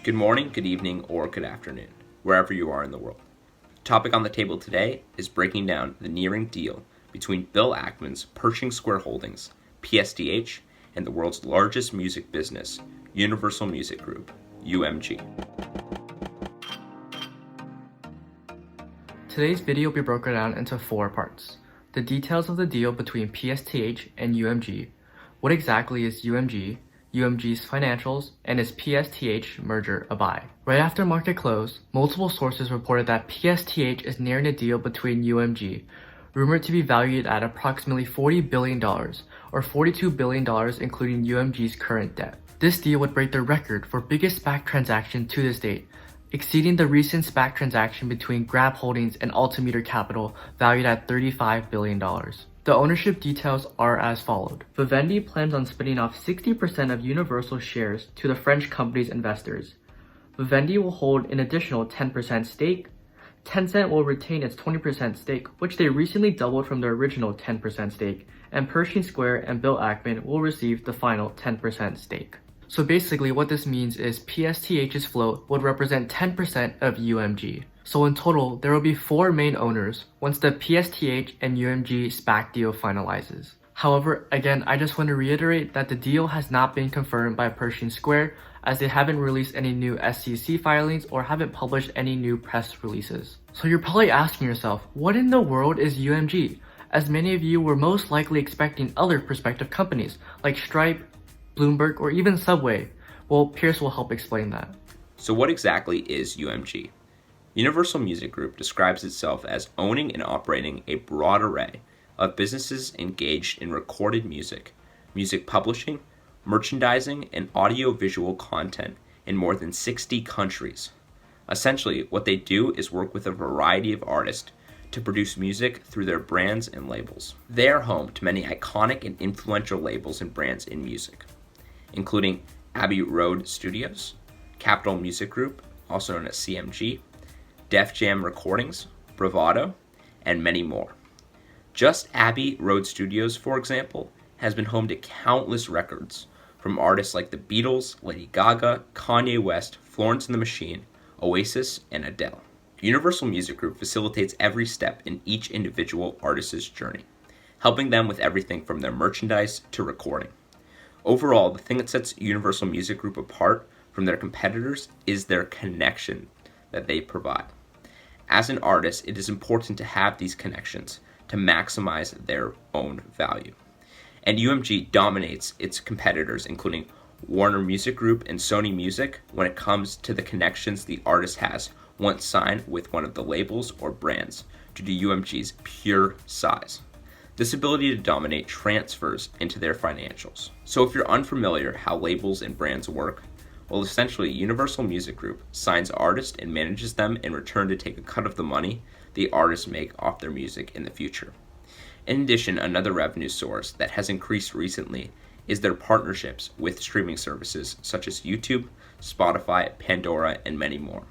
Good morning, good evening, or good afternoon, wherever you are in the world. The topic on the table today is breaking down the nearing deal between Bill Ackman's Pershing Square Holdings, PSTH, and the world's largest music business, Universal Music Group, UMG. Today's video will be broken down into 4 parts. The details of the deal between PSTH and UMG, what exactly is UMG, UMG's financials, and is PSTH merger a buy? Right after market close, multiple sources reported that PSTH is nearing a deal between UMG, rumored to be valued at approximately $40 billion, or $42 billion including UMG's current debt. This deal would break the record for biggest SPAC transaction to this date, exceeding the recent SPAC transaction between Grab Holdings and Altimeter Capital, valued at $35 billion. The ownership details are as followed. Vivendi plans on spinning off 60% of Universal shares to the French company's investors. Vivendi will hold an additional 10% stake. Tencent will retain its 20% stake, which they recently doubled from their original 10% stake, and Pershing Square and Bill Ackman will receive the final 10% stake. So basically what this means is PSTH's float would represent 10% of UMG. So in total, there will be 4 main owners once the PSTH and UMG SPAC deal finalizes. However, again, I just want to reiterate that the deal has not been confirmed by Pershing Square, as they haven't released any new SEC filings or haven't published any new press releases. So you're probably asking yourself, what in the world is UMG? As many of you were most likely expecting other prospective companies like Stripe, Bloomberg, or even Subway. Well, Pierce will help explain that. So what exactly is UMG? Universal Music Group describes itself as owning and operating a broad array of businesses engaged in recorded music, music publishing, merchandising, and audio-visual content in more than 60 countries. Essentially, what they do is work with a variety of artists to produce music through their brands and labels. They are home to many iconic and influential labels and brands in music, including Abbey Road Studios, Capitol Music Group, also known as CMG, Def Jam Recordings, Bravado, and many more. Just Abbey Road Studios, for example, has been home to countless records from artists like the Beatles, Lady Gaga, Kanye West, Florence and the Machine, Oasis, and Adele. Universal Music Group facilitates every step in each individual artist's journey, helping them with everything from their merchandise to recording. Overall, the thing that sets Universal Music Group apart from their competitors is their connection that they provide. As an artist, it is important to have these connections to maximize their own value. And UMG dominates its competitors, including Warner Music Group and Sony Music, when it comes to the connections the artist has once signed with one of the labels or brands, due to UMG's pure size. This ability to dominate transfers into their financials. So if you're unfamiliar how labels and brands work, well, essentially, Universal Music Group signs artists and manages them in return to take a cut of the money the artists make off their music in the future. In addition, another revenue source that has increased recently is their partnerships with streaming services such as YouTube, Spotify, Pandora, and many more.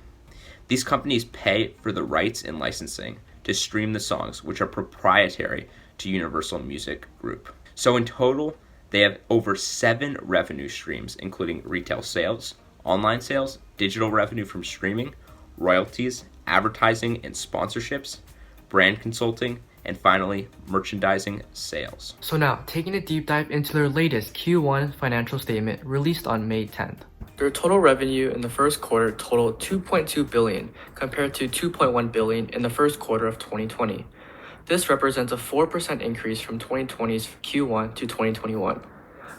These companies pay for the rights and licensing to stream the songs, which are proprietary to Universal Music Group. So in total, they have over 7 revenue streams, including retail sales, online sales, digital revenue from streaming, royalties, advertising and sponsorships, brand consulting, and finally, merchandising sales. So now, taking a deep dive into their latest Q1 financial statement released on May 10th. Their total revenue in the first quarter totaled $2.2 billion compared to $2.1 billion in the first quarter of 2020. This represents a 4% increase from 2020's Q1 to 2021.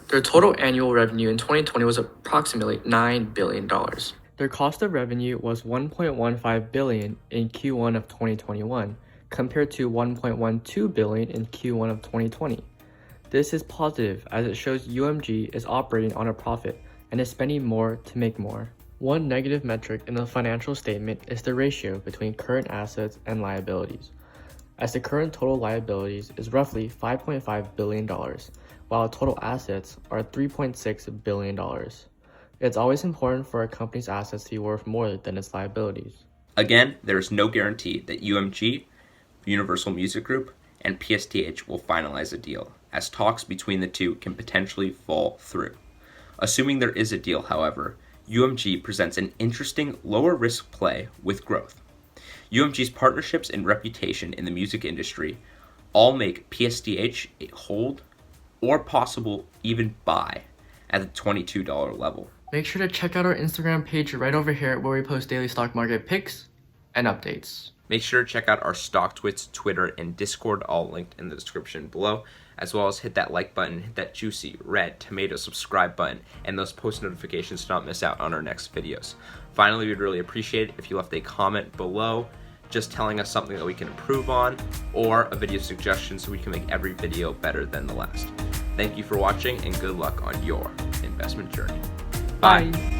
Their total annual revenue in 2020 was approximately $9 billion. Their cost of revenue was $1.15 billion in Q1 of 2021, compared to $1.12 billion in Q1 of 2020. This is positive as it shows UMG is operating on a profit and is spending more to make more. One negative metric in the financial statement is the ratio between current assets and liabilities, as the current total liabilities is roughly $5.5 billion, while total assets are $3.6 billion. It's always important for a company's assets to be worth more than its liabilities. Again, there is no guarantee that UMG, Universal Music Group, and PSTH will finalize a deal, as talks between the two can potentially fall through. Assuming there is a deal, however, UMG presents an interesting lower risk play with growth. UMG's partnerships and reputation in the music industry all make PSTH a hold or possible even buy at the $22 level. Make sure to check out our Instagram page right over here where we post daily stock market picks and updates. Make sure to check out our StockTwits, Twitter, and Discord, all linked in the description below, as well as hit that like button, hit that juicy red tomato subscribe button, and those post notifications to not miss out on our next videos. Finally, we'd really appreciate it if you left a comment below just telling us something that we can improve on, or a video suggestion so we can make every video better than the last. Thank you for watching, and good luck on your investment journey. Bye.